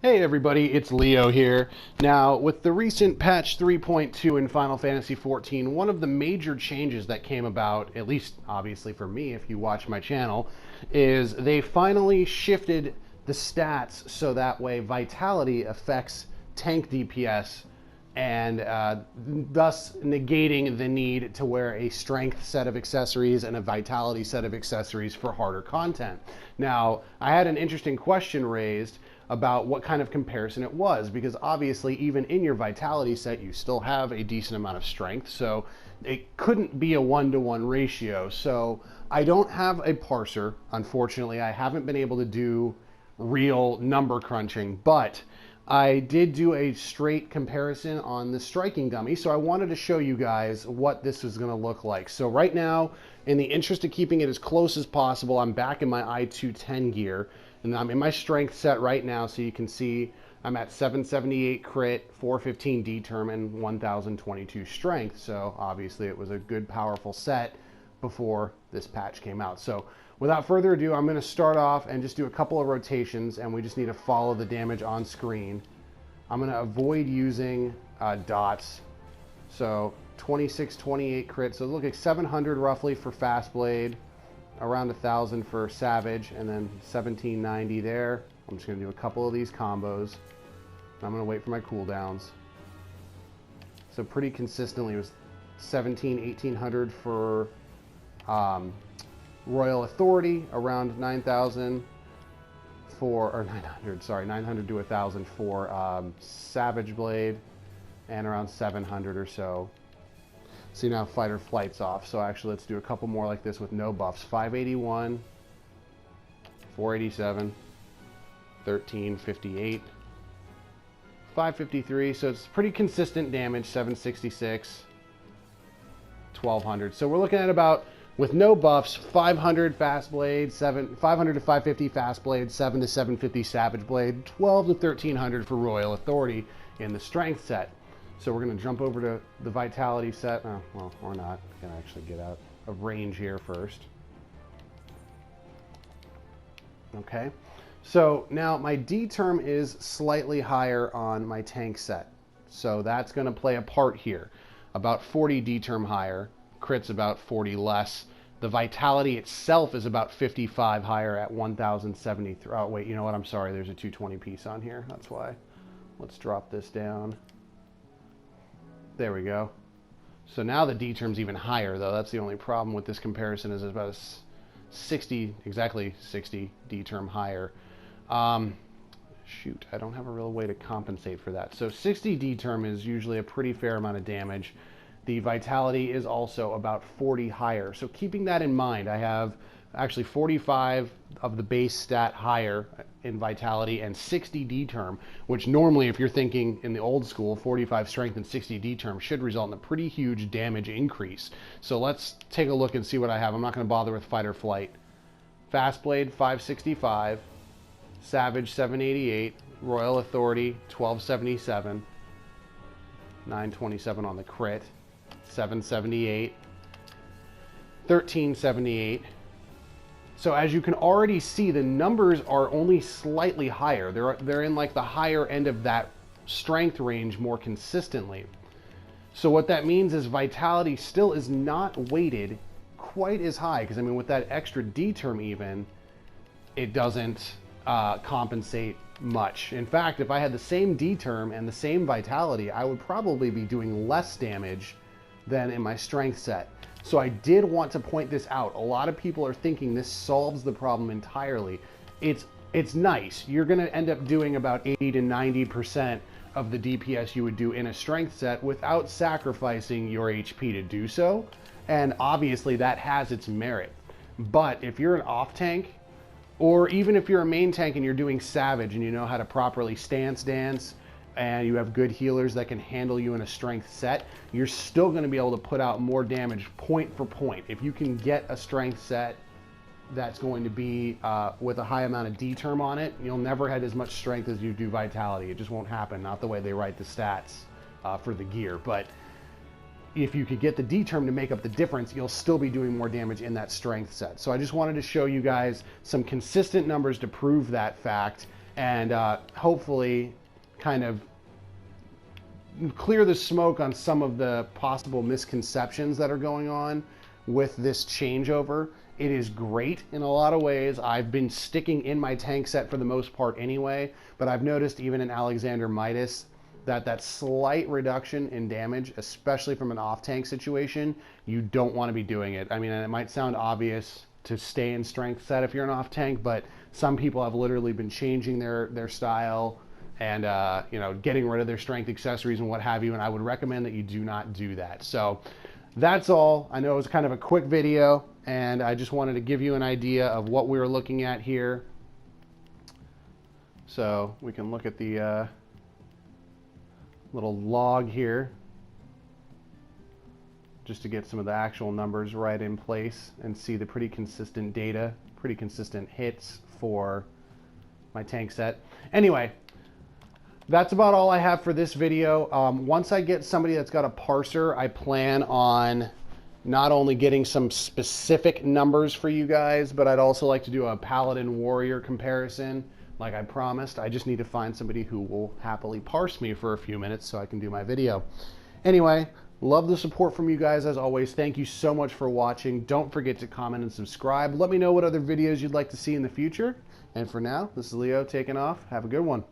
Hey everybody, it's Leo here. Now, with the recent patch 3.2 in Final Fantasy XIV, one of the major changes that came about, at least obviously for me if you watch my channel, is they finally shifted the stats so that way Vitality affects tank DPS and thus negating the need to wear a strength set of accessories and a vitality set of accessories for harder content. Now, I had an interesting question raised about what kind of comparison it was, because obviously even in your vitality set you still have a decent amount of strength, so it couldn't be a 1-to-1 ratio. So I don't have a parser, unfortunately. I haven't been able to do real number crunching, but I did do a straight comparison on the striking dummy, so I wanted to show you guys what this is going to look like. So right now, in the interest of keeping it as close as possible, I'm back in my I-210 gear, and I'm in my strength set right now, so you can see I'm at 778 crit, 415 D-term, and 1022 strength. So obviously it was a good, powerful set before this patch came out. So without further ado, I'm going to start off and just do a couple of rotations, and we just need to follow the damage on screen. I'm going to avoid using dots. So 26, 28 crit. So look at 700 roughly for Fast Blade, around 1,000 for Savage, and then 1790 there. I'm just going to do a couple of these combos. I'm going to wait for my cooldowns. So pretty consistently it was 1800 for Royal Authority, around 9,000 for, or 900, sorry, 900 to 1,000 for Savage Blade, and around 700 or so. See, now Fight or Flight's off, so actually let's do a couple more like this with no buffs. 581, 487, 1358, 553, so it's pretty consistent damage, 766, 1200. So we're looking at about, with no buffs, 500 Fast Blade, 500 to 550 Fast Blade, 7 to 750 Savage Blade, 12 to 1300 for Royal Authority in the Strength set. So we're going to jump over to the Vitality set. Oh, well, or not. Going to actually get out of range here first. Okay. So now my D term is slightly higher on my tank set. So that's going to play a part here. About 40 D term higher. Crit's about 40 less. The Vitality itself is about 55 higher at 1,073. Oh, wait, you know what? I'm sorry. There's a 220 piece on here. That's why. Let's drop this down. There we go. So now the D term's even higher, though. That's the only problem with this comparison, is it's about a 60, exactly 60 D term higher. Shoot, I don't have a real way to compensate for that. So 60 D term is usually a pretty fair amount of damage. The Vitality is also about 40 higher. So keeping that in mind, I have actually 45 of the base stat higher in Vitality and 60 D term, which normally, if you're thinking in the old school, 45 strength and 60 D term should result in a pretty huge damage increase. So let's take a look and see what I have. I'm not going to bother with Fight or Flight. Fast Blade 565, Savage 788, Royal Authority 1277, 927 on the crit, 778, 1378. So as you can already see, the numbers are only slightly higher. They're in like the higher end of that strength range more consistently. So what that means is Vitality still is not weighted quite as high, because I mean with that extra D term even, it doesn't compensate much. In fact, if I had the same D term and the same Vitality, I would probably be doing less damage than in my strength set. So I did want to point this out. A lot of people are thinking this solves the problem entirely. It's nice. You're going to end up doing about 80 to 90% of the DPS you would do in a strength set without sacrificing your HP to do so. And obviously that has its merit. But if you're an off tank, or even if you're a main tank and you're doing Savage and you know how to properly stance dance, and you have good healers that can handle you in a strength set, you're still going to be able to put out more damage point for point. If you can get a strength set that's going to be with a high amount of D term on it, you'll never have as much strength as you do Vitality. It just won't happen, not the way they write the stats for the gear. But if you could get the D term to make up the difference, you'll still be doing more damage in that strength set. So I just wanted to show you guys some consistent numbers to prove that fact. and hopefully kind of clear the smoke on some of the possible misconceptions that are going on with this changeover. It is great in a lot of ways. I've been sticking in my tank set for the most part anyway, but I've noticed even in Alexander Midas that slight reduction in damage, especially from an off-tank situation, you don't want to be doing it. I mean, it might sound obvious to stay in strength set if you're an off-tank, but some people have literally been changing their style and you know, getting rid of their strength accessories and what have you, and I would recommend that you do not do that. So that's all. I know it was kind of a quick video, and I just wanted to give you an idea of what we were looking at here. So we can look at the little log here just to get some of the actual numbers right in place and see the pretty consistent data, pretty consistent hits for my tank set. Anyway, that's about all I have for this video. Once I get somebody that's got a parser, I plan on not only getting some specific numbers for you guys, but I'd also like to do a Paladin Warrior comparison like I promised. I just need to find somebody who will happily parse me for a few minutes so I can do my video. Anyway, love the support from you guys as always. Thank you so much for watching. Don't forget to comment and subscribe. Let me know what other videos you'd like to see in the future. And for now, this is Leo taking off. Have a good one.